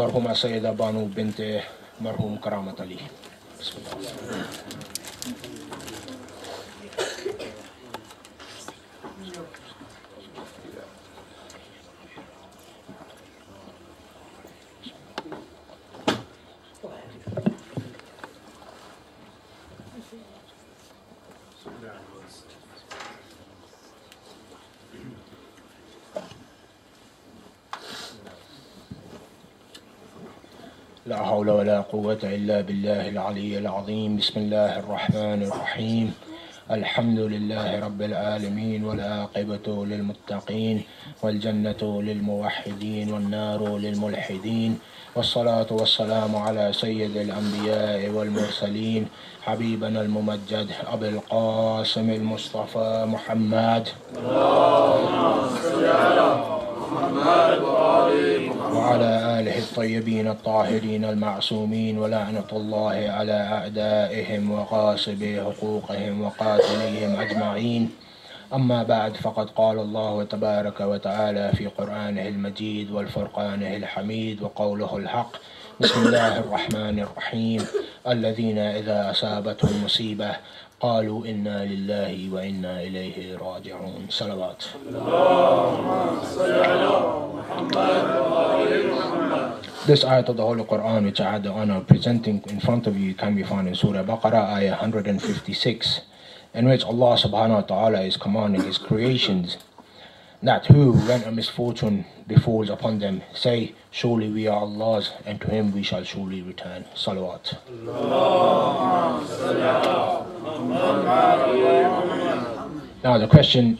Marhuma Saida Bano Marhum Karamat Ali. Bismillah. لا حول ولا قوة إلا بالله العلي العظيم. بسم الله الرحمن الرحيم. الحمد لله رب العالمين والعاقبة للمتقين والجنة للموحدين والنار للملحدين والصلاة والسلام على سيد الأنبياء والمرسلين حبيبنا الممجد أبي القاسم المصطفى محمد وعلى آله الطيبين الطاهرين المعصومين ولعنة الله على أعدائهم وغاصبي حقوقهم وقاتليهم أجمعين. أما بعد، فقد قال الله تبارك وتعالى في قرآنه المجيد والفرقانه الحميد وقوله الحق: بسم الله الرحمن الرحيم. الذين إذا أصابتهم مصيبة قالوا إنا لله وإنا إليه راجعون. صلوات. This ayat of the Holy Quran, which I had the honor of presenting in front of you, can be found in Surah Baqarah, ayah 156, in which Allah subhanahu wa ta'ala is commanding His creations that who, when a misfortune befalls upon them, say, surely we are Allah's, and to Him we shall surely return. Salawat. Now the question,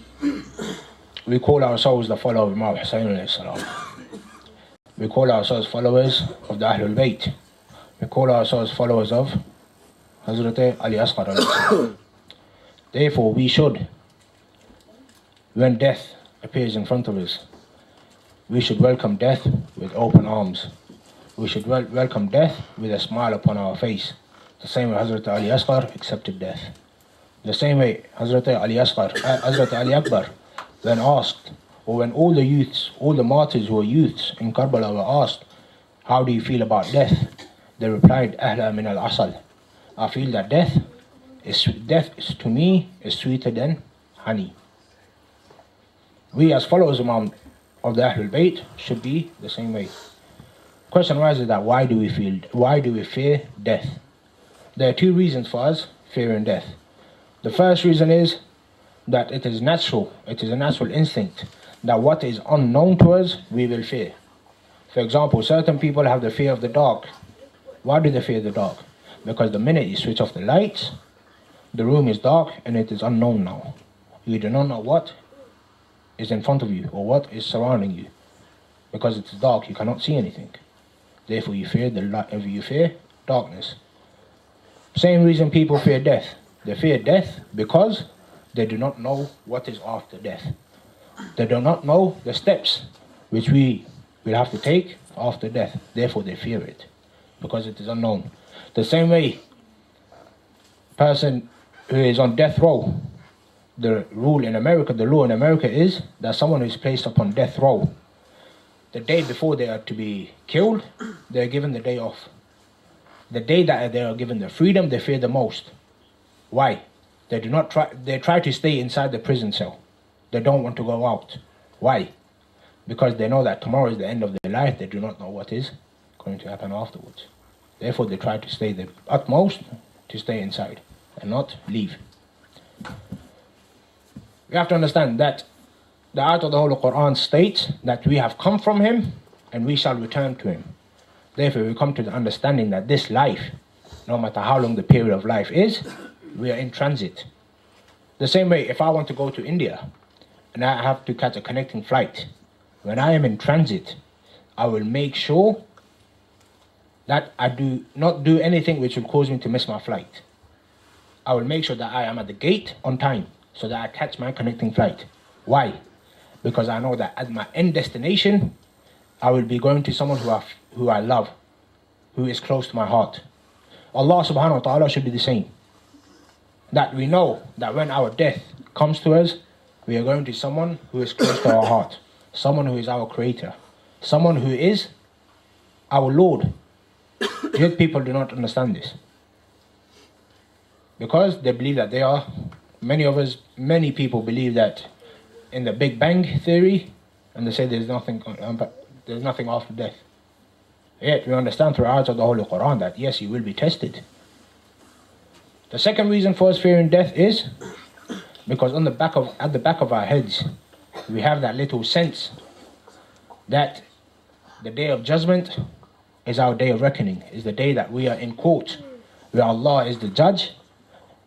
we call ourselves the follower of Imam Hussain. We call ourselves followers of the Ahlul Bayt. We call ourselves followers of Hazrat Ali Asghar. Therefore we should, when death appears in front of us, we should welcome death with open arms. We should welcome death with a smile upon our face. The same way Hazrat Ali Asghar accepted death. The same way Hazrat Ali Akbar, when asked, or when all the youths, all the martyrs who were youths in Karbala were asked, how do you feel about death? They replied, Ahla min al-asal. I feel that death is to me is sweeter than honey. We as followers of the Ahlul Bayt should be the same way. Question arises that why do we fear death? There are two reasons for us fearing death. The first reason is that it is natural. It is a natural instinct that what is unknown to us, we will fear. For example, certain people have the fear of the dark. Why do they fear the dark? Because the minute you switch off the lights, the room is dark and it is unknown now. You do not know what is in front of you or what is surrounding you. Because it is dark, you cannot see anything. Therefore you fear darkness. Same reason people fear death. They fear death because they do not know what is after death. They do not know the steps which we will have to take after death. Therefore they fear it because it is unknown. The same way, person who is on death row, the law in America is that someone who is placed upon death row, the day before they are to be killed, they are given the day off. The day that they are given the freedom, they fear the most. Why? They try to stay inside the prison cell. They don't want to go out. Why? Because they know that tomorrow is the end of their life. They do not know what is going to happen afterwards. Therefore they try to stay the utmost to stay inside and not leave. We have to understand that the ayat of the Holy Quran states that we have come from Him and we shall return to Him. Therefore we come to the understanding that this life, no matter how long the period of life is, we are in transit. The same way, if I want to go to India and I have to catch a connecting flight, when I am in transit, I will make sure that I do not do anything which will cause me to miss my flight. I will make sure that I am at the gate on time so that I catch my connecting flight. Why? Because I know that at my end destination, I will be going to someone who I love, who is close to my heart. Allah subhanahu wa ta'ala should be the same. That we know that when our death comes to us, we are going to someone who is close to our heart, someone who is our creator, someone who is our Lord. Yet people do not understand this. Because they believe that they are, many people believe that in the Big Bang theory, and they say there's nothing after death. Yet we understand through ayats of the Holy Quran that yes, you will be tested. The second reason for us fearing death is because at the back of our heads, we have that little sense that the day of judgment is our day of reckoning, is the day that we are in court, where Allah is the judge,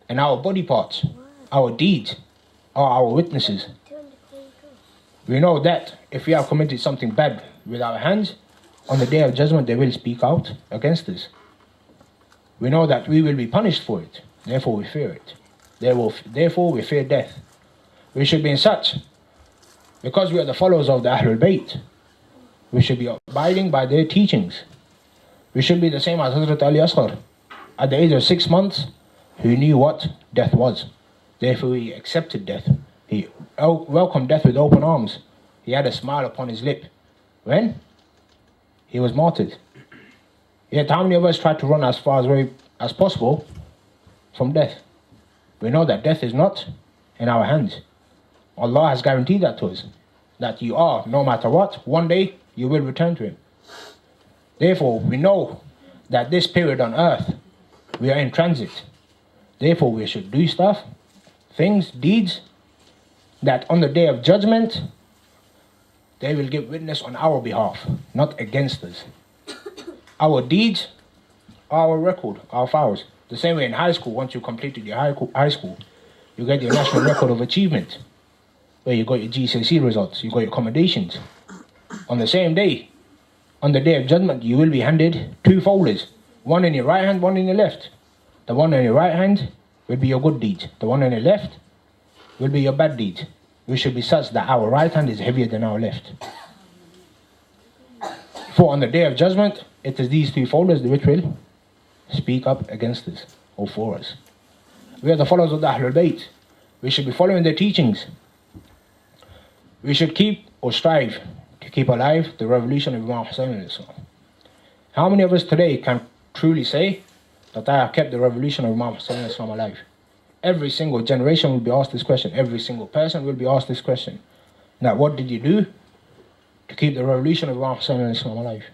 and our body parts, our deeds, are our witnesses. We know that if we have committed something bad with our hands, on the day of judgment they will speak out against us. We know that we will be punished for it, therefore we fear it. Therefore we fear death. We should be in such, because we are the followers of the Ahlul Bayt, we should be abiding by their teachings. We should be the same as Hazrat Ali Asghar. At the age of 6 months, he knew what death was. Therefore he accepted death. He welcomed death with open arms. He had a smile upon his lip when he was martyred. Yet how many of us try to run as far away as possible from death? We know that death is not in our hands. Allah has guaranteed that to us, that you are, no matter what, one day you will return to Him. Therefore, we know that this period on earth, we are in transit. Therefore, we should do stuff, things, deeds, that on the day of judgment, they will give witness on our behalf, not against us. Our deeds are our record, our files. The same way in high school, once you completed your high school, you get your national record of achievement, where you got your GCSE results, you got your accommodations. On the same day, on the day of judgment, you will be handed 2 folders, one in your right hand, one in your left. The one in your right hand will be your good deeds. The one on your left will be your bad deeds. We should be such that our right hand is heavier than our left. For on the day of judgment, it is these 2 folders which will speak up against us or for us. We are the followers of the Ahlul Bayt. We should be following their teachings. We should keep or strive to keep alive the revolution of Imam Hussain. How many of us today can truly say that I have kept the revolution of Imam Hussain alive? Every single generation will be asked this question. Every single person will be asked this question. Now, what did you do to keep the revolution of Imam Hussain alive?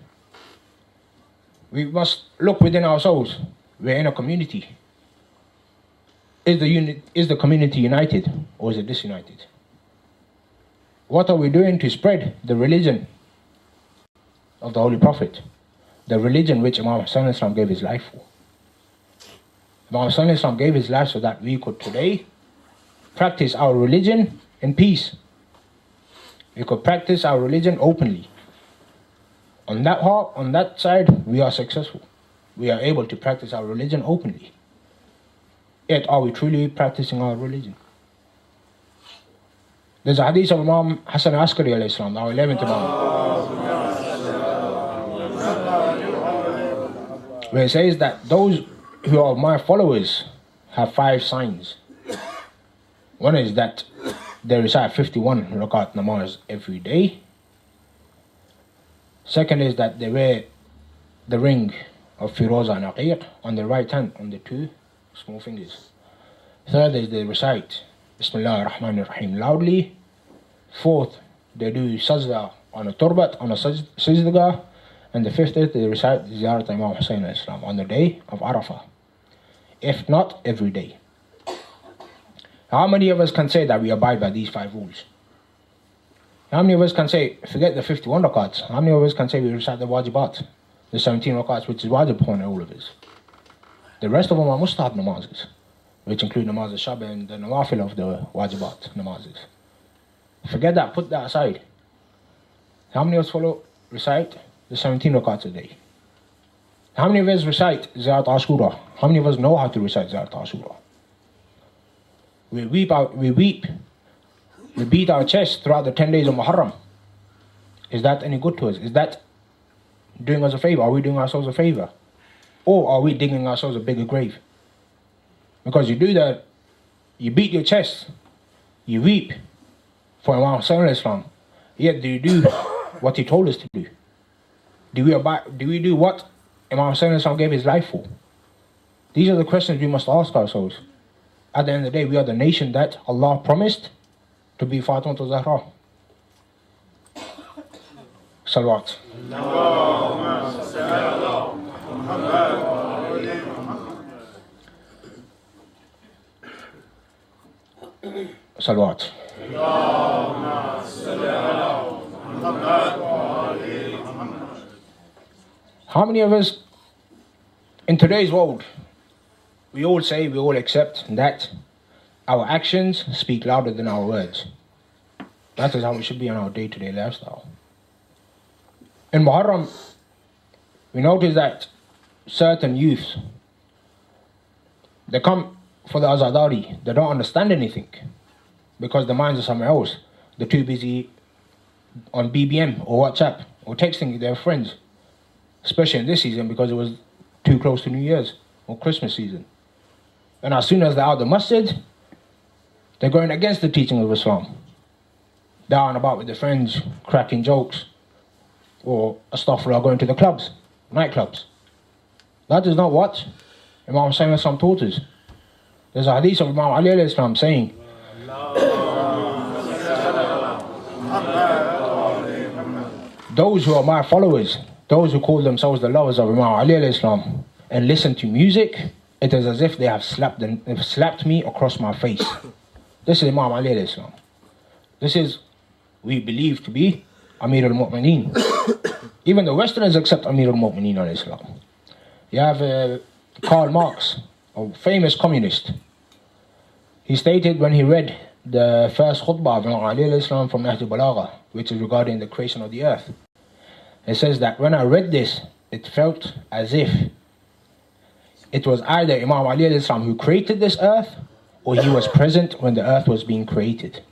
We must look within ourselves. We're in a community. Is the community united or is it disunited? What are we doing to spread the religion of the Holy Prophet? The religion which Imam Hussain gave his life for. Imam Hussain gave his life so that we could today practice our religion in peace. We could practice our religion openly. On that side, we are successful. We are able to practice our religion openly. Yet, are we truly practicing our religion? There's a hadith of Imam Hassan Askari alayhi salam, our 11th Imam, where it says that those who are my followers have 5 signs. One is that they recite 51 rakat namaz every day. Second is that they wear the ring of Firoza and Aqiq on the right hand, on the 2 small fingers. Third is they recite Bismillah ar-Rahman ar-Rahim loudly. Fourth, they do sajda on a turbat, on a sajdagah. And the 5th is they recite Ziyarat Imam Hussain al-Islam on the day of Arafah. If not, every day. How many of us can say that we abide by these 5 rules? How many of us can say, forget the 51 rakats, how many of us can say we recite the wajibat, the 17 rakats which is wajib upon all of us? The rest of them are mustahab namazes, which include namaz al-shab and the nawafil of the wajibat namazes. Forget that, put that aside. How many of us recite the 17 rakats a day? How many of us recite Ziyarat Ashura? How many of us know how to recite Ziyarat Ashura? We beat our chest throughout the 10 days of Muharram. Is that any good to us? Is that doing us a favor? Are we doing ourselves a favor? Or are we digging ourselves a bigger grave? Because you do that, you beat your chest, you weep for Imam Hussain al-Islam, yet do you do what he told us to do? Do we do what Imam Hussain gave his life for? These are the questions we must ask ourselves. At the end of the day, we are the nation that Allah promised to be Fatima to Zahra. Salawat. Salawat. How many of us in today's world, we all accept that our actions speak louder than our words? That is how it should be in our day-to-day lifestyle. In Muharram, we notice that certain youths, they come for the Azadari, they don't understand anything because their minds are somewhere else. They're too busy on BBM or WhatsApp or texting their friends, especially in this season because it was too close to New Year's or Christmas season. And as soon as they're out of the masjid, they're going against the teaching of Islam. They're out and about with their friends, cracking jokes, or astaghfirullah, going to the clubs, nightclubs. That is not what Imam Hussain taught us. There's a hadith of Imam Ali alayhi salam saying, those who are my followers, those who call themselves the lovers of Imam Ali alayhi salam, and listen to music, it is as if they have slapped me across my face. This is Imam Ali alayhi salam. This is, we believe to be Amir al-Mu'mineen. Even the Westerners accept Amir al-Mu'mineen alayhi salam. You have Karl Marx, a famous communist. He stated when he read the first khutbah of Imam Ali alayhi salam from Nahj al-Balagha, which is regarding the creation of the earth. It says that when I read this, it felt as if it was either Imam Ali alayhi salam who created this earth, or he was present when the earth was being created.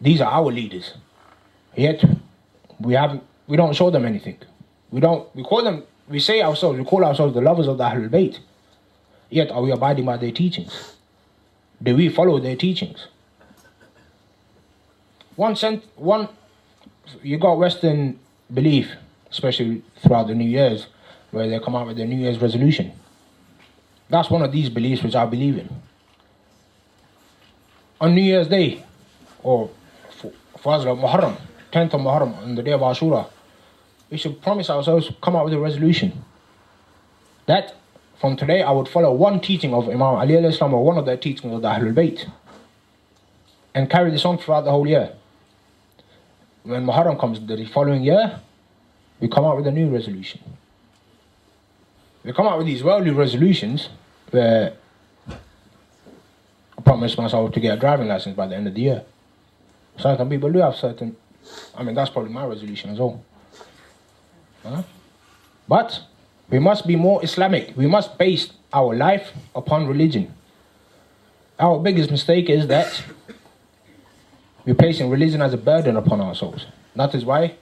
These are our leaders. Yet we don't show them anything. We call ourselves the lovers of the Ahlul Bayt. Yet are we abiding by their teachings? Do we follow their teachings? You got Western belief, especially throughout the New Year's, where they come out with their New Year's resolution. That's one of these beliefs which I believe in. On New Year's Day, or Fazl of Muharram, 10th of Muharram, on the day of Ashura, we should promise ourselves to come out with a resolution that from today I would follow one teaching of Imam Ali alayhi salam or one of the teachings of the Ahlul Bayt and carry this on throughout the whole year. When Muharram comes the following year, we come out with a new resolution. We come out with these worldly resolutions where I promise myself to get a driving license by the end of the year. Certain people do have that's probably my resolution as well. But we must be more Islamic. We must base our life upon religion. Our biggest mistake is that we're placing religion as a burden upon ourselves. That is why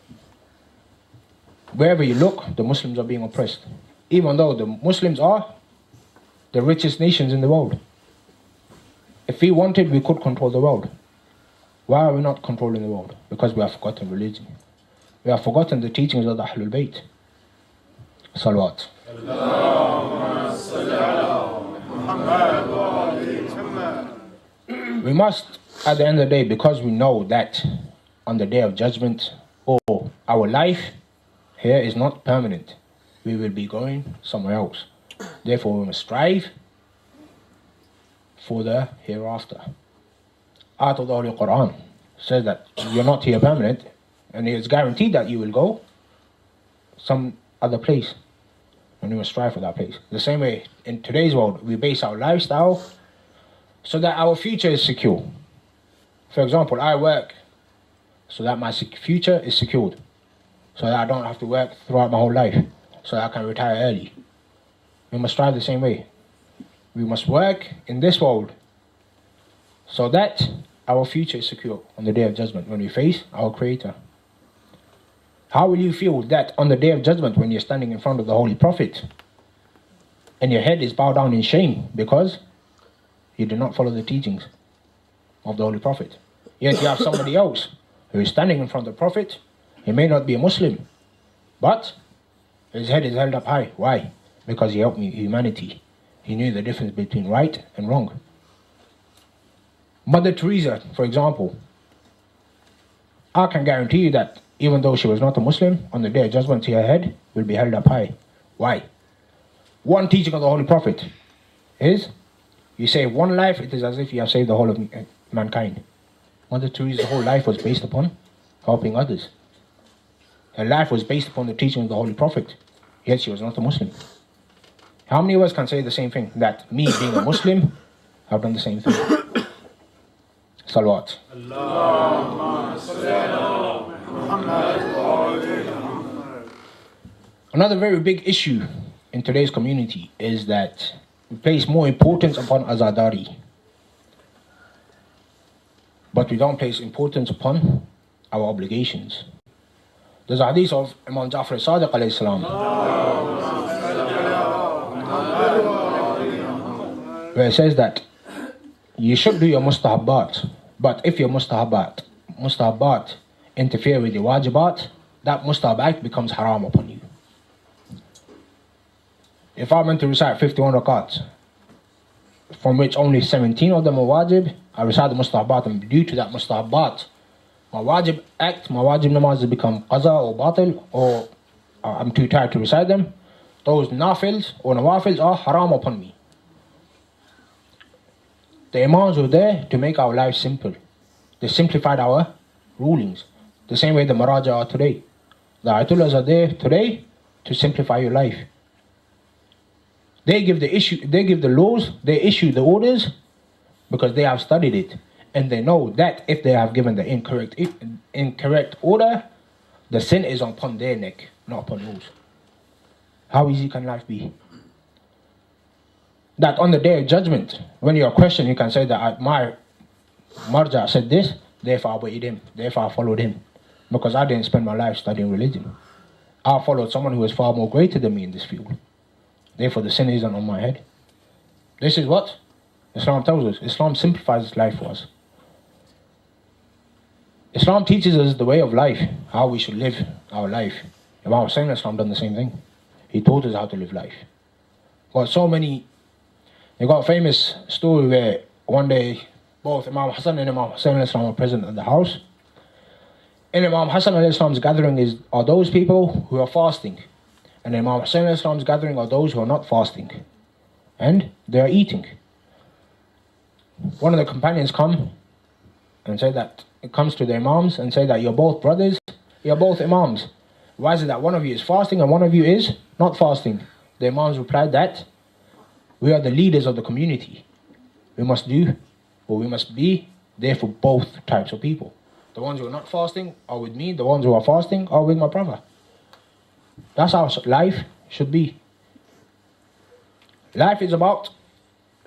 wherever you look, the Muslims are being oppressed. Even though the Muslims are the richest nations in the world. If we wanted, we could control the world. Why are we not controlling the world? Because we have forgotten religion. We have forgotten the teachings of the Ahlul Bayt. Salawat. We must, at the end of the day, because we know that on the day of judgment, our life here is not permanent. We will be going somewhere else. Therefore, we must strive for the hereafter. Out of the Holy Quran says that you're not here permanent, and it's guaranteed that you will go some other place, and we must strive for that place. The same way in today's world, we base our lifestyle so that our future is secure. For example, I work so that my future is secured, so that I don't have to work throughout my whole life, so that I can retire early. We must strive the same way. We must work in this world so that our future is secure on the day of judgment when we face our Creator. How will you feel that on the day of judgment when you're standing in front of the Holy Prophet and your head is bowed down in shame because you did not follow the teachings of the Holy Prophet? Yet you have somebody else who is standing in front of the Prophet. He may not be a Muslim, But his head is held up high. Why? Because he helped humanity. He knew the difference between right and wrong. Mother Teresa, for example, I can guarantee you that even though she was not a Muslim, on the day of judgment, her head will be held up high. Why? One teaching of the Holy Prophet is, you save one life, it is as if you have saved the whole of mankind. Mother Teresa's whole life was based upon helping others. Her life was based upon the teaching of the Holy Prophet, yet she was not a Muslim. How many of us can say the same thing? That me being a Muslim, I've done the same thing. Salawat. Another very big issue in today's community is that we place more importance upon azadari, but we don't place importance upon our obligations. There's a hadith of Imam Jafaria alayhi salam, where it says that you should do your mustahabbat, but if your mustahabbat interfere with your wajibat, that mustahab becomes haram upon you. If I'm meant to recite 51 rakats, from which only 17 of them are wajib, I recite the mustahabbat, and due to that mustahabbat, my wajib namaz has become qaza or batil, or I'm too tired to recite them. Those nafils or nawafils are haram upon me. The imams were there to make our lives simple. They simplified our rulings, the same way the maraja are today. The ayatullahs are there today to simplify your life. They give the laws, they issue the orders because they have studied it, and they know that if they have given the incorrect order, the sin is upon their neck, not upon yours. How easy can life be? That on the day of judgment, when you are questioned, you can say that my marja said this, therefore I obeyed him, therefore I followed him, because I didn't spend my life studying religion. I followed someone who was far more greater than me in this field. Therefore the sin isn't on my head. This is what Islam tells us. Islam simplifies life for us. Islam teaches us the way of life, how we should live our life. Imam Hussain Islam done the same thing. He taught us how to live life. They got a famous story where one day both Imam Hassan and Imam Hussain Islam were present at the house. In Imam Hassan Islam's gathering are those people who are fasting. And Imam Hussain Islam's gathering are those who are not fasting. And they are eating. One of the companions come and say that, it comes to the imams and say that you're both brothers, you're both imams. Why is it that one of you is fasting and one of you is not fasting? The imams replied that we are the leaders of the community. We must be there for both types of people. The ones who are not fasting are with me, the ones who are fasting are with my brother. That's how life should be. Life is about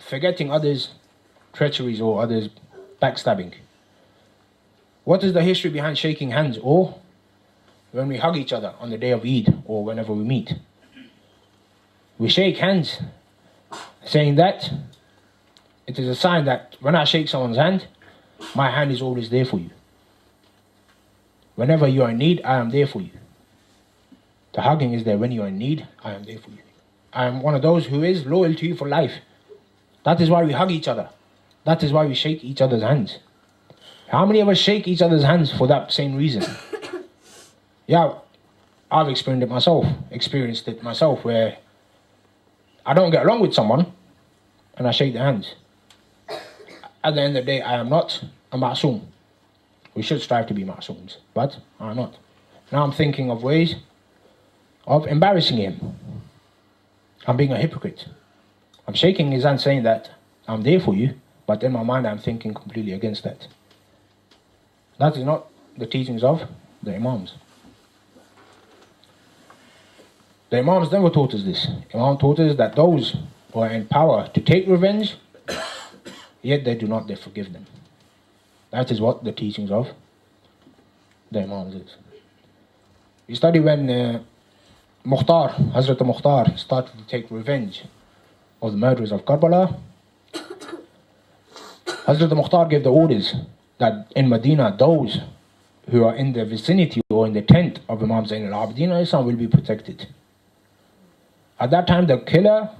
forgetting others' treacheries or others' backstabbing. What is the history behind shaking hands or when we hug each other on the day of Eid or whenever we meet? We shake hands saying that it is a sign that when I shake someone's hand, my hand is always there for you. Whenever you are in need, I am there for you. The hugging is there when you are in need, I am there for you. I am one of those who is loyal to you for life. That is why we hug each other. That is why we shake each other's hands. How many of us shake each other's hands for that same reason? Yeah, I've experienced it myself where I don't get along with someone and I shake their hands. At the end of the day, I am not a ma'soom. We should strive to be ma'sooms, but I'm not. Now I'm thinking of ways of embarrassing him. I'm being a hypocrite. I'm shaking his hand saying that I'm there for you, but in my mind I'm thinking completely against that. That is not the teachings of the Imams. The Imams never taught us this. Imam taught us that those who are in power to take revenge, yet they do not, they forgive them. That is what the teachings of the Imams is. We study when Hazrat Mukhtar started to take revenge of the murderers of Karbala. Hazrat Mukhtar gave the orders that in Medina, those who are in the vicinity or in the tent of Imam Zain al-Abidin alayhi salam will be protected. At that time, the killer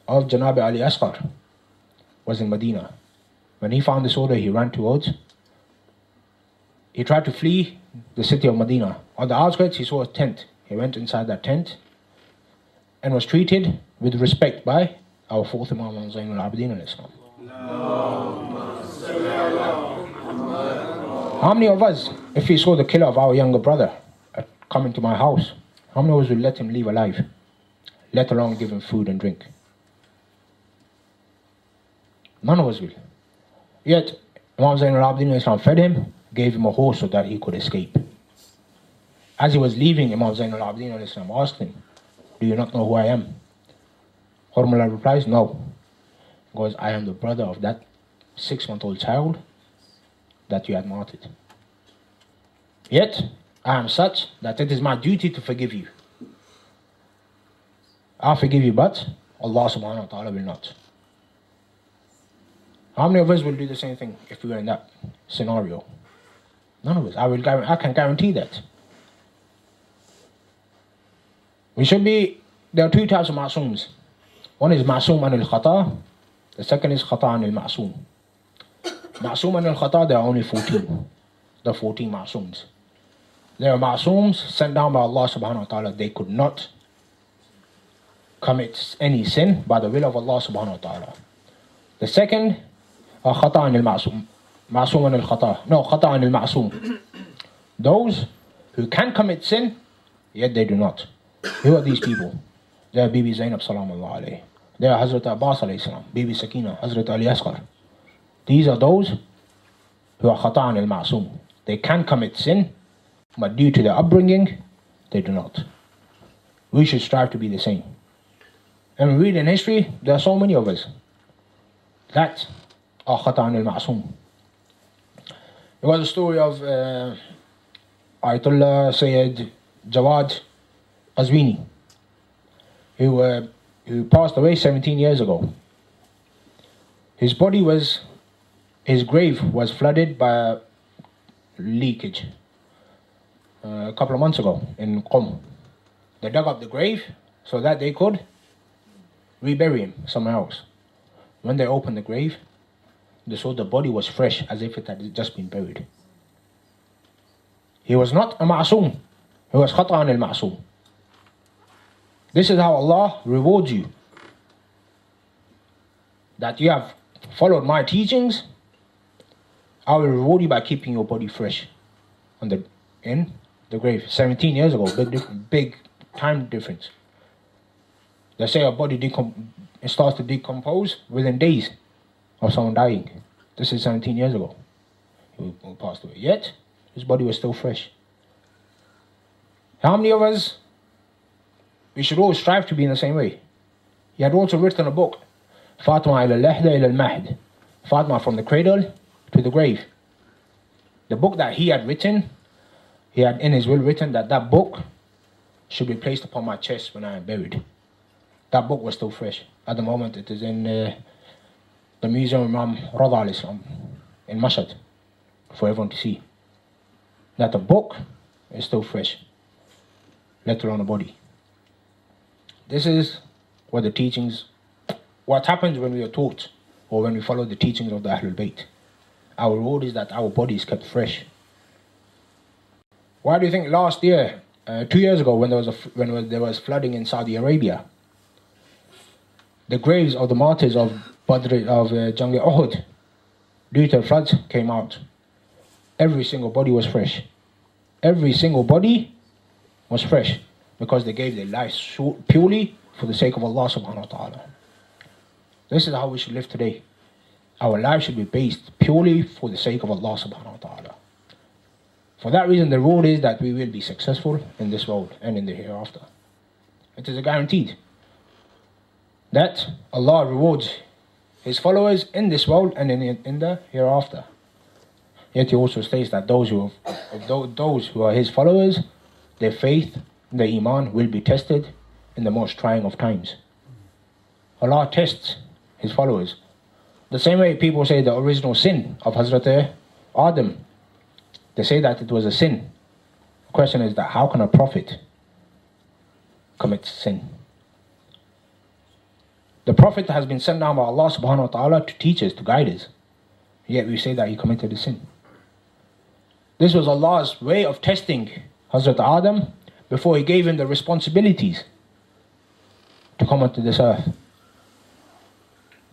of Janab Ali Asghar was in Medina. When he found this order, he ran towards. He tried to flee the city of Medina. On the outskirts, he saw a tent. He went inside that tent and was treated with respect by our fourth Imam Zain al-Abidin alayhi salam. How many of us, if we saw the killer of our younger brother coming to my house, how many of us would let him leave alive, let alone give him food and drink? None of us will. Yet, Imam Zain al-Abidin fed him, gave him a horse so that he could escape. As he was leaving, Imam Zain al-Abidin asked him, "Do you not know who I am?" Hormula replies, "No." He goes, "I am the brother of that 6-month-old child that you had martyred. Yet, I am such that it is my duty to forgive you. I'll forgive you, but Allah subhanahu wa ta'ala will not." How many of us will do the same thing if we were in that scenario? None of us. I can guarantee that. There are two types of ma'sooms. One is ma'soom an al-khata, the second is khata an al-ma'soom. Ma'soom an al-khata, there are only 14. There are 14 ma'sooms. There are ma'sooms sent down by Allah subhanahu wa ta'ala. They could not commit any sin by the will of Allah subhanahu wa ta'ala. The second are khata an al-ma'soom. Ma'soom an al-khata. No, khata an al-ma'soom. Those who can commit sin, yet they do not. Who are these people? They are Bibi Zainab salamullah alayhi. They are Hazrat Abbas alayhi salam, Bibi Sakina, Hazrat Ali Asghar. These are those who are khata'an al-ma'soom. They can commit sin, but due to their upbringing, they do not. We should strive to be the same. And we read in history, there are so many of us that are khata'an al-ma'soom. It was a story of Ayatollah Syed Jawad Qazwini, who passed away 17 years ago. His grave was flooded by leakage a couple of months ago in Qom. They dug up the grave so that they could rebury him somewhere else. When they opened the grave, they saw the body was fresh as if it had just been buried. He was not a ma'soom. He was khata'an al-ma'soom. This is how Allah rewards you. That you have followed my teachings, I will reward you by keeping your body fresh in the grave. 17 years ago, big time difference. They say our body it starts to decompose within days of someone dying. This is 17 years ago. He passed away. Yet, his body was still fresh. How many of us, we should always strive to be in the same way. He had also written a book, Fatima ila al-lahda ila al-mahd, Fatima from the cradle to the grave. The book that he had written, he had in his will written that book should be placed upon my chest when I am buried. That book was still fresh. At the moment, it is in the Museum of Imam Rada in Mashhad for everyone to see. That the book is still fresh, let alone a body. This is what what happens when we are taught or when we follow the teachings of the Ahlul Bayt. Our reward is that our body is kept fresh. Why do you think last year, 2 years ago, when there was flooding in Saudi Arabia, the graves of the martyrs of Jang Uhud, due to floods, came out? Every single body was fresh. Every single body was fresh because they gave their lives purely for the sake of Allah subhanahu wa ta'ala. This is how we should live today. Our lives should be based purely for the sake of Allah subhanahu wa ta'ala. For that reason, the reward is that we will be successful in this world and in the hereafter. It is a guaranteed that Allah rewards His followers in this world and in the hereafter. Yet He also states that those who are His followers, their faith, their iman will be tested in the most trying of times. Allah tests His followers. The same way people say the original sin of Hazrat Adam They say that it was a sin. The question is that how can a prophet commit sin? The prophet has been sent down by Allah subhanahu wa ta'ala to teach us, to guide us. Yet we say that he committed a sin. This was Allah's way of testing Hazrat Adam before he gave him the responsibilities to come onto this earth.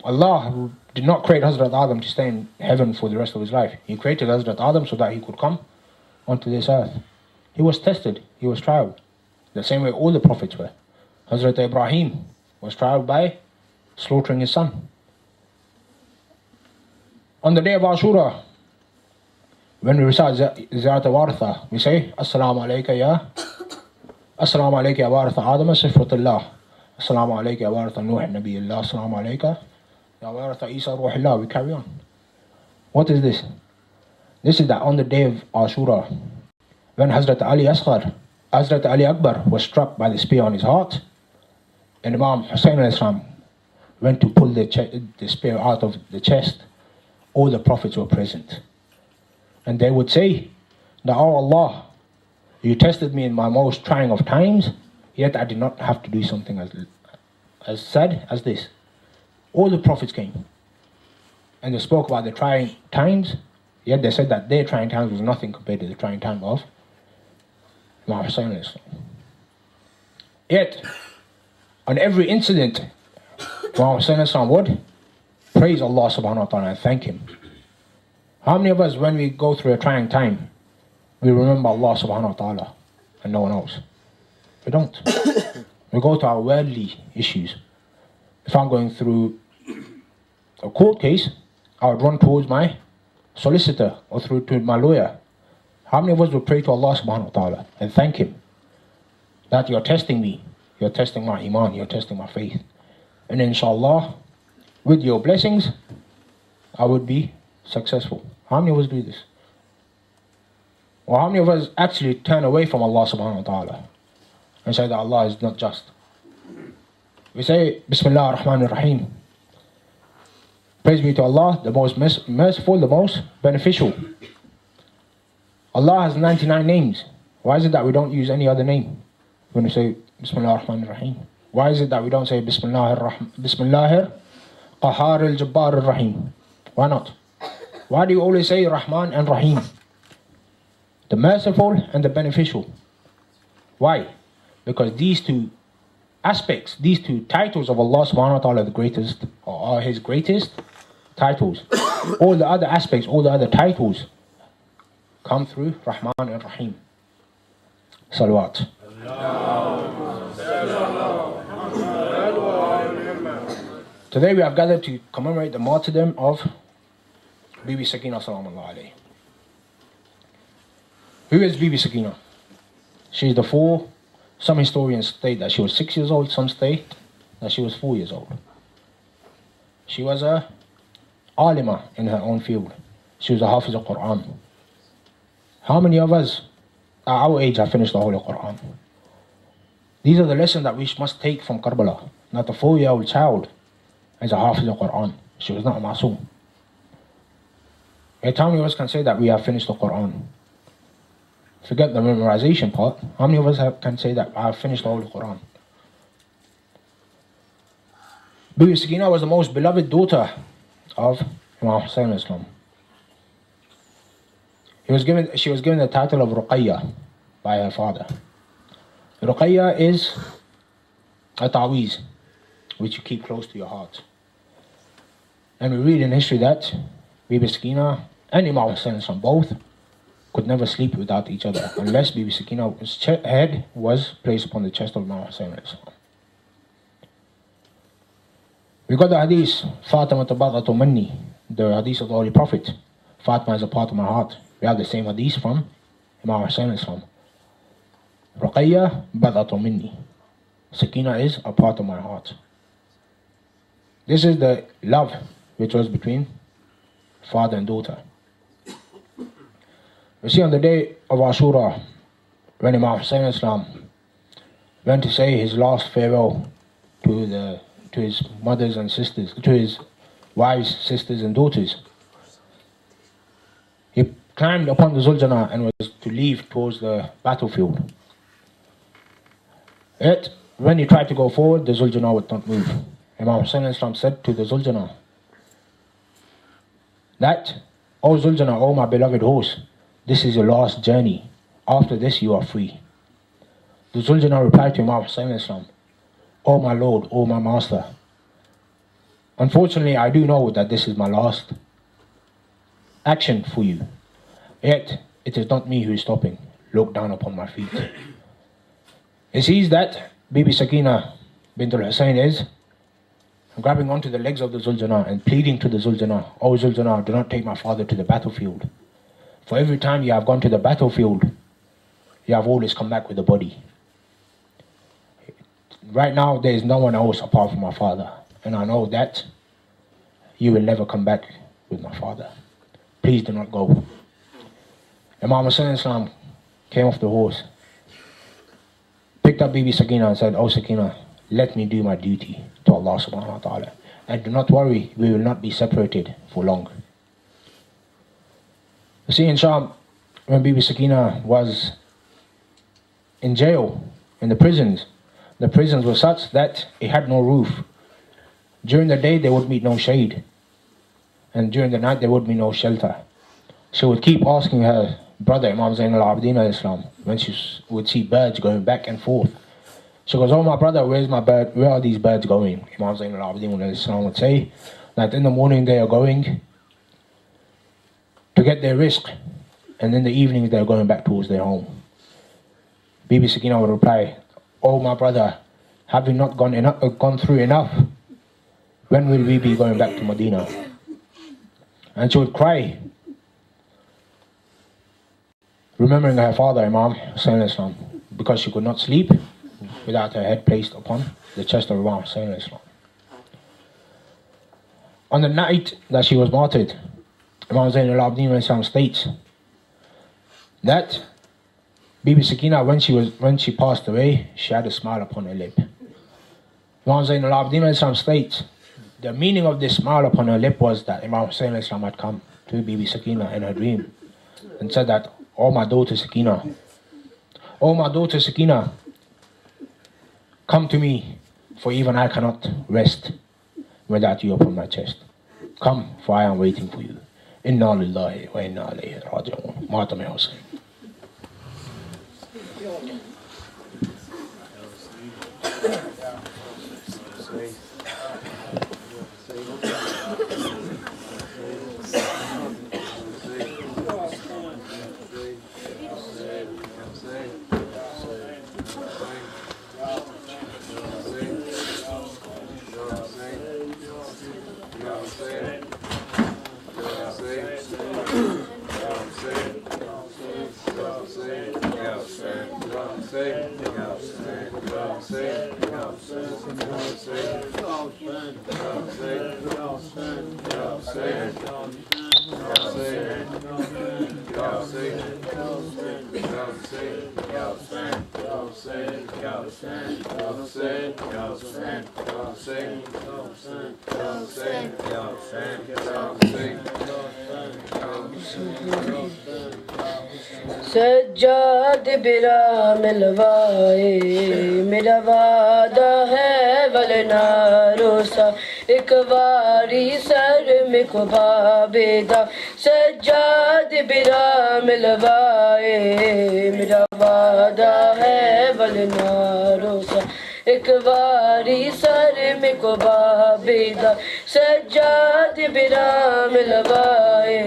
Allah did not create Hazrat Adam to stay in heaven for the rest of his life. He created Hazrat Adam so that he could come onto this earth. He was tested, he was tried. The same way all the prophets were. Hazrat Ibrahim was tried by slaughtering his son. On the day of Ashura, when we recite Ziyarat Waratha, we say, Assalamu alayka ya Waratha Adam Sifratullah. Assalamu alayka ya Waratha Nuh Nabiyullah. Assalamu alayka ya Waratha Isa Ruhullah. We carry on. What is this? This is that on the day of Ashura, when Hazrat Ali Asghar, Hazrat Ali Akbar was struck by the spear on his heart, and Imam Hussain al-Islam went to pull the spear out of the chest, all the prophets were present. And they would say that, oh Allah, you tested me in my most trying of times, yet I did not have to do something as sad as this. All the prophets came and they spoke about the trying times, yet they said that their trying times was nothing compared to the trying time of Imam Hussain. Yet, on every incident, Imam Hussain would praise Allah subhanahu wa ta'ala and thank him. How many of us, when we go through a trying time, we remember Allah subhanahu wa ta'ala and no one else? We don't. We go to our worldly issues. If I'm going through a court case, I would run towards my solicitor or through to my lawyer. How many of us would pray to Allah subhanahu wa ta'ala and thank him that you're testing me, you're testing my iman, you're testing my faith. And inshallah, with your blessings, I would be successful. How many of us do this? Or how many of us actually turn away from Allah subhanahu wa ta'ala and say that Allah is not just? We say, Bismillah ar-Rahman ar-Rahim. Praise be to Allah, the most merciful, the most beneficial. Allah has 99 names. Why is it that we don't use any other name when we say Bismillah ar-Rahman ar-Rahim? Why is it that we don't say Bismillah Qahhar al-Jabbar ar-Rahim? Why not? Why do you always say Rahman and Rahim? The merciful and the beneficial. Why? Because these two aspects, these two titles of Allah subhanahu wa ta'ala are the greatest, or are his greatest titles. All the other aspects, all the other titles come through Rahman and Rahim. Salawat. Today we have gathered to commemorate the martyrdom of Bibi Sakina sallallahu alayhi. Who is Bibi Sakina? She is the four. Some historians state that she was 6 years old, some state that she was 4 years old. She was a alima in her own field. She was a hafiz of Quran. How many of us at our age have finished the Holy Quran? These are the lessons that we must take from Karbala. Not a 4-year-old child is a hafiz of Quran. She was not a masoom. Yet how many of us can say that we have finished the Quran? Forget the memorization part. How many of us can say that I have finished the Holy Quran? Bibi Sakina was the most beloved daughter of Imam Hussain Islam. She was given the title of Ruqayya by her father. Ruqayya is a ta'weez which you keep close to your heart. And we read in history that Bibi Sakina and Imam Hussain Islam both could never sleep without each other unless Bibi Sakina's head was placed upon the chest of Imam Hussain Islam. We got the hadith, Fatima tabadatu minni, the hadith of the Holy Prophet. Fatima is a part of my heart. We have the same hadith from Imam Hussain Islam. Ruqayya badatu minni. Sakina is a part of my heart. This is the love which was between father and daughter. We see on the day of Ashura, when Imam Hussain Islam went to say his last farewell to his mothers and sisters, to his wives, sisters and daughters, he climbed upon the Zuljana and was to leave towards the battlefield. Yet, when he tried to go forward, the Zuljana would not move. Imam Hussain said to the Zuljana that, O Zuljana, O my beloved horse, this is your last journey. After this, you are free. The Zuljana replied to Imam Hussain, O my Lord, O my Master, unfortunately, I do know that this is my last action for you. Yet, it is not me who is stopping. Look down upon my feet. He sees that Bibi Sakina bint al-Hussain is grabbing onto the legs of the Zuljana and pleading to the Zuljana, O Zuljana, do not take my father to the battlefield. For every time you have gone to the battlefield, you have always come back with a body. Right now, there is no one else apart from my father. And I know that you will never come back with my father. Please do not go. Imam Hussain came off the horse, picked up Bibi Sakina and said, O Sakina, let me do my duty to Allah subhanahu wa ta'ala. And do not worry, we will not be separated for long. You see, in Sham, when Bibi Sakina was in jail, in the prisons were such that it had no roof. During the day, there would be no shade. And during the night, there would be no shelter. She would keep asking her brother, Imam Zain al-Abidin al-Islam, when she would see birds going back and forth. She goes, oh my brother, where's my bird? Where are these birds going? Imam Zain al-Abidin al-Islam would say that in the morning they are going to get their rizq, and in the evening they are going back towards their home. Bibi Sakina would reply, oh my brother, have we not gone through enough? When will we be going back to Medina? And she would cry, remembering her father, Imam Hussain, because she could not sleep without her head placed upon the chest of Imam Hussain. On the night that she was martyred, Imam Zain al-Abidin states that Bibi Sakina, when she passed away, she had a smile upon her lip. Imam Zain al-Abidin states the meaning of this smile upon her lip was that Imam Hussain had come to Bibi Sakina in her dream and said that, oh my daughter Sakina, come to me, for even I cannot rest without you upon my chest. Come, for I am waiting for you. Inna lillahi wa inna ilayhi raji'un. Martyrdom of Hussain. Sajjad बिरा मिलवाए मेरा वादा है वलना रोसा एक बारी sir में को भावेदा सज्जाद बिरा मिलवाए मेरा वादा है वलना रोसा एक बारी सर में को भावेदा सज्जाद बिरा मिलवाए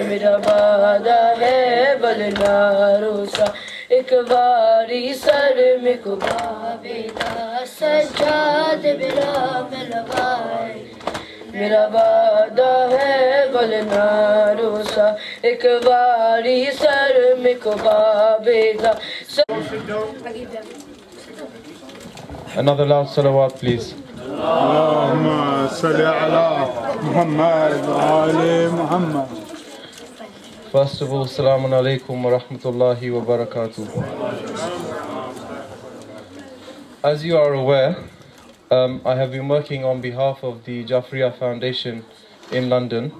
मेरा वादा है वलना रोसा एक बारी सर में को भावेदा सज्जाद बिरा मिलवाए मेरा वादा है वलना रोसा एक बारी सर में को भावेदा. Another loud salawat, please. Allahumma salli ala Muhammad wa ali Muhammad. First of all, Assalamu alaikum wa rahmatullahi wa barakatuh. As you are aware, I have been working on behalf of the Jafaria Foundation in London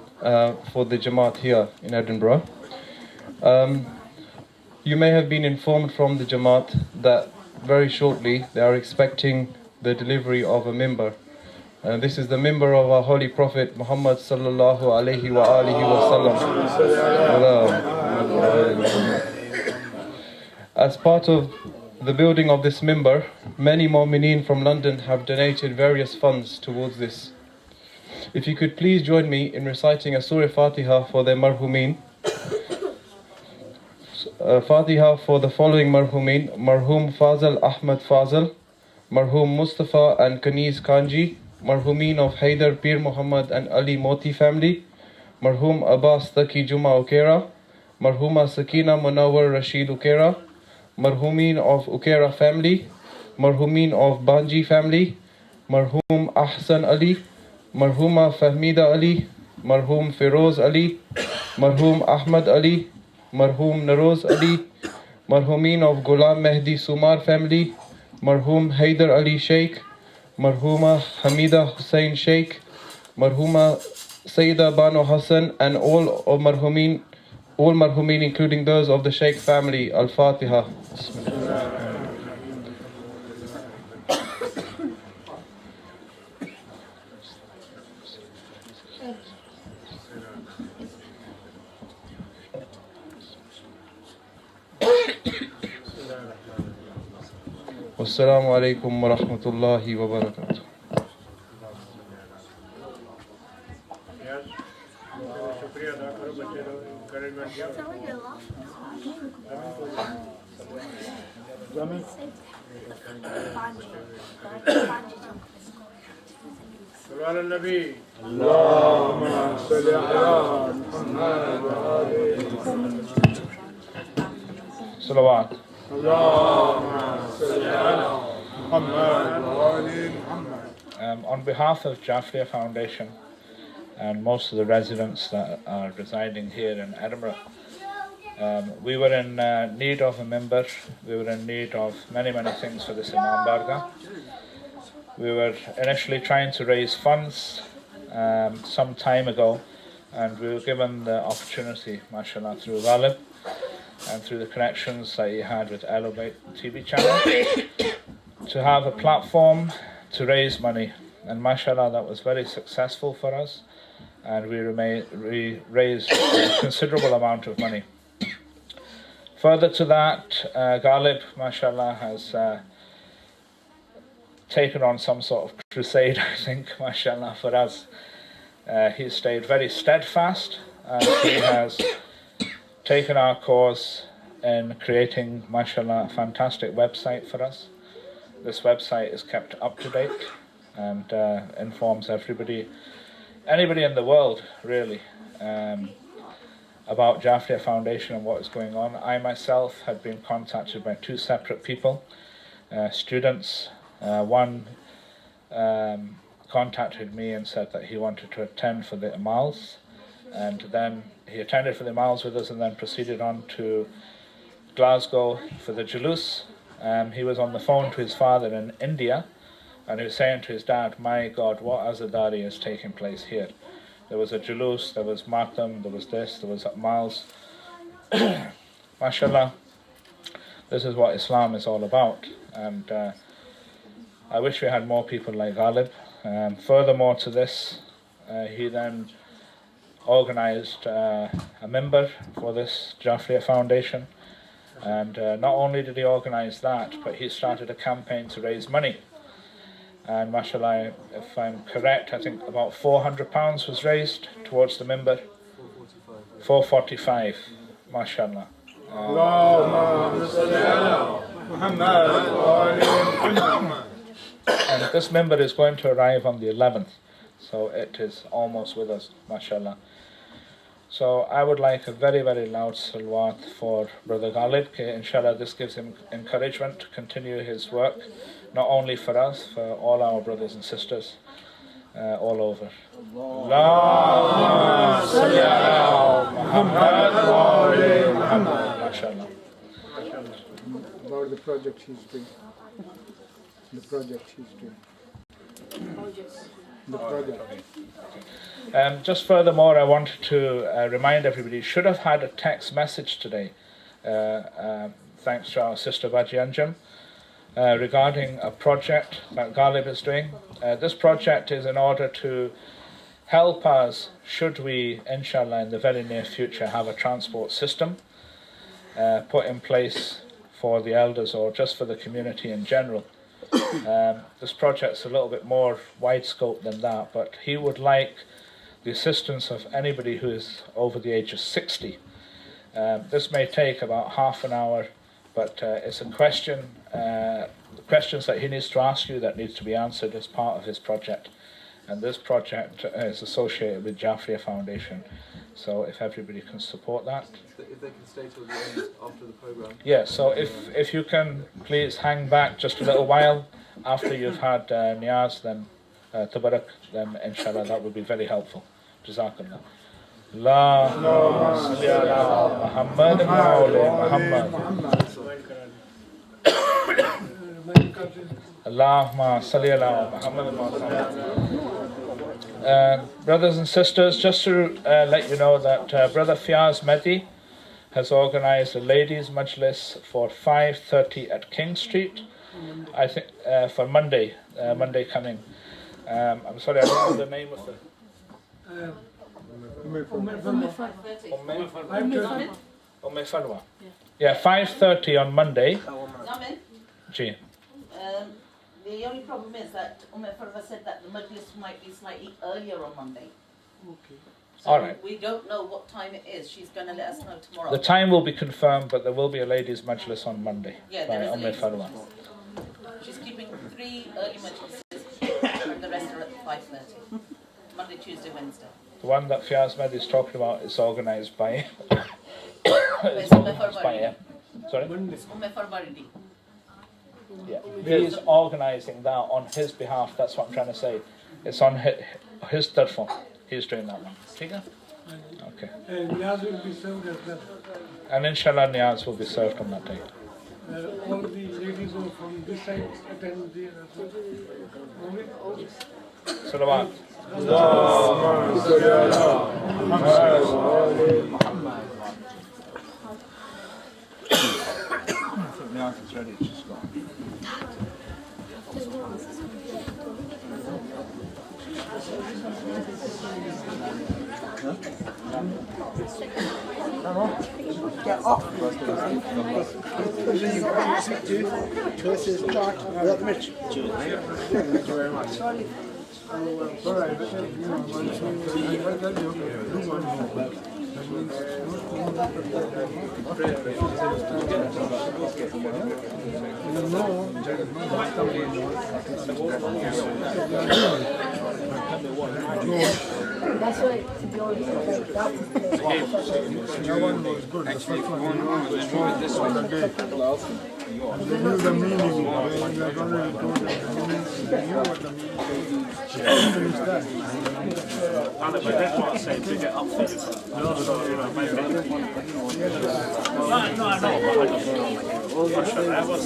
for the Jamaat here in Edinburgh. You may have been informed from the Jamaat that very shortly they are expecting the delivery of a mimbar. This is the mimbar of our Holy Prophet Muhammad sallallahu alaihi wa alihi wasallam. As part of the building of this mimbar, many mu'mineen from London have donated various funds towards this. If you could please join me in reciting a Surah Fatiha for the marhumeen. Fatiha for the following marhumeen: Marhum Fazal Ahmad Fazal, Marhum Mustafa and Kaniz Kanji, Marhumeen of Haider Pir Muhammad and Ali Moti family, Marhum Abbas Taki Juma Ukera, Marhuma Sakina Munawar Rashid Ukera, Marhumeen of Ukera family, Marhumeen of Banji family, Marhum Ahsan Ali, Marhuma Fahmida Ali, Marhum Feroz Ali, Marhum Ahmad Ali, Marhum Naroz Ali, Marhumeen of Ghulam Mehdi Sumar family, Marhum Haider Ali Sheikh, Marhuma Hamida Hussain Sheikh, Marhuma Saida Bano Hassan, and all marhumeen including those of the Sheikh family. Al-Fatiha. Wassalamu alaikum wa rahmatullahi wa barakatuh. على النبي اللهم صل على محمد وآل محمد Salawat. اللهم صل على محمد وآل محمد. On behalf of Jafaria Foundation and most of the residents that are residing here in Edinburgh, we were in need of a member. We were in need of many things for this Imam Barga. We were initially trying to raise funds some time ago, and we were given the opportunity, mashallah, through Ghalib and through the connections that he had with Elevate TV channel, to have a platform to raise money. And mashallah, that was very successful for us, and we raised a considerable amount of money. Further to that, Ghalib, mashallah, has taken on some sort of crusade, I think, mashallah, for us. He stayed very steadfast, and he has taken our cause in creating, mashallah, a fantastic website for us. This website is kept up to date and informs anybody in the world, really, about Jafaria Foundation and what is going on. I myself had been contacted by two separate people, students. One contacted me and said that he wanted to attend for the Amals, and then he attended for the Amals with us and then proceeded on to Glasgow for the Julus. He was on the phone to his father in India, and he was saying to his dad, "My God, what azadari is taking place here? There was a Julus, there was Martyrdom, there was this, there was Amals." Mashallah, this is what Islam is all about, and I wish we had more people like Ghalib. Furthermore to this, he then organised a member for this Jafaria Foundation, and not only did he organise that, but he started a campaign to raise money. And mashallah, if I'm correct, I think about £400 was raised towards the member. 445, mashallah. And this member is going to arrive on the 11th, so it is almost with us, mashallah. So I would like a very loud salawat for Brother Ghalib. Inshallah, this gives him encouragement to continue his work, not only for us, for all our brothers and sisters all over. Allahumma salli ala Muhammad wa ali Muhammad. Mashallah. About the project he's doing. The project he's doing. Just furthermore, I wanted to remind everybody, you should have had a text message today, thanks to our sister Baji Anjum, regarding a project that Ghalib is doing. This project is in order to help us, should we, inshallah, in the very near future, have a transport system put in place for the elders or just for the community in general. This project's a little bit more wide scope than that, but he would like the assistance of anybody who is over the age of 60. This may take about half an hour, but it's a question, questions that he needs to ask you that needs to be answered as part of his project. And this project is associated with Jafaria Foundation. So if everybody can support that. If they can stay till the end after the program. Yeah, so if you can please hang back just a little while after you've had Niyaz, then Tabarak, then inshallah that would be very helpful. Jazakallah. Allahumma salli ala Muhammad Muhammad. Allahumma salli ala Muhammad Muhammad. Brothers and sisters, just to let you know that Brother Fiaz Mehdi has organized a ladies' Majlis for 5:30 at King Street, I think, for Monday coming. I'm sorry, I don't know the name of the... Umm Farwa. Yeah, 5:30 on Monday. Gee. The only problem is that Farwa said that the Majlis might be slightly earlier on Monday. Okay. So All right. we don't know what time it is. She's going to let us know tomorrow. The time will be confirmed, but there will be a ladies' Majlis on Monday Yeah, by there is a Umm ladies' Farwa. She's keeping 3 early Majlises, and the rest are at 5:30. Monday, Tuesday, Wednesday. The one that Fiaz Mehdi is talking about is organised by... It's Umm Farwa. Sorry? It's Umm Farwa. Yeah. He's organising that on his behalf, that's what I'm trying to say. It's on his tarfon. He's doing that one. Okay? And Niyaz will be served as well. And inshallah Niyaz will be served on that day. All the ladies who from this side attend there as well. Only? Salawat. Allahumma salli ala Muhammad wa ali Muhammad. Niyaz is ready, she's gone. Get off. Choices chart without Mitch. Thank you very much. That's right. To be honest, That one was good. The first one was strong. This one the day. They knew the meaning. They had already told them the meaning. They knew what the meaning is that. But that's what I say to get up there. No, I know, but that was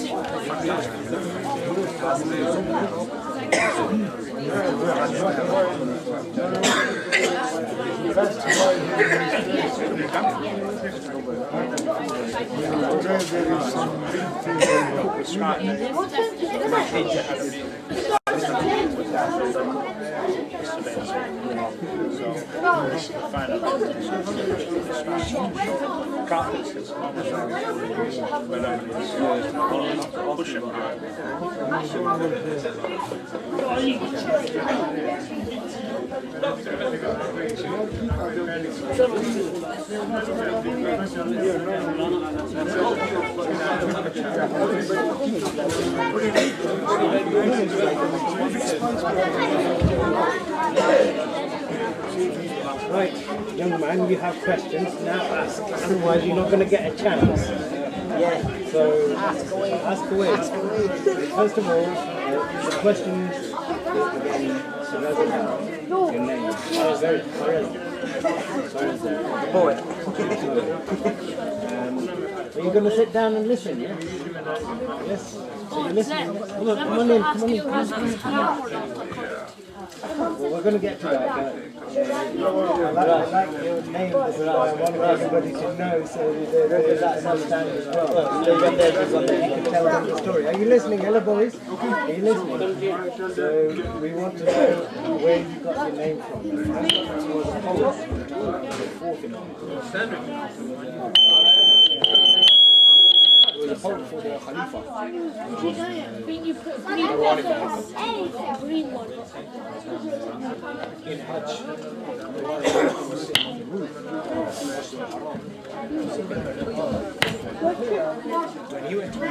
Right, young man, you have questions, now ask, otherwise you're not going to get a chance. Yeah. So, ask away. First of all, the questions, your name. Oh, very Poet. Are you going to sit down and listen, yeah? Yes. you're listening. Come on in. Well, we're going to get to that, but I like your name, that's why I want everybody to know, so there's that understanding as well. So you can tell them the story. Are you listening, hello boys? Are you listening? So we want to know where you got your name from. The pope for the Khalifa. In Hajj, when he went to the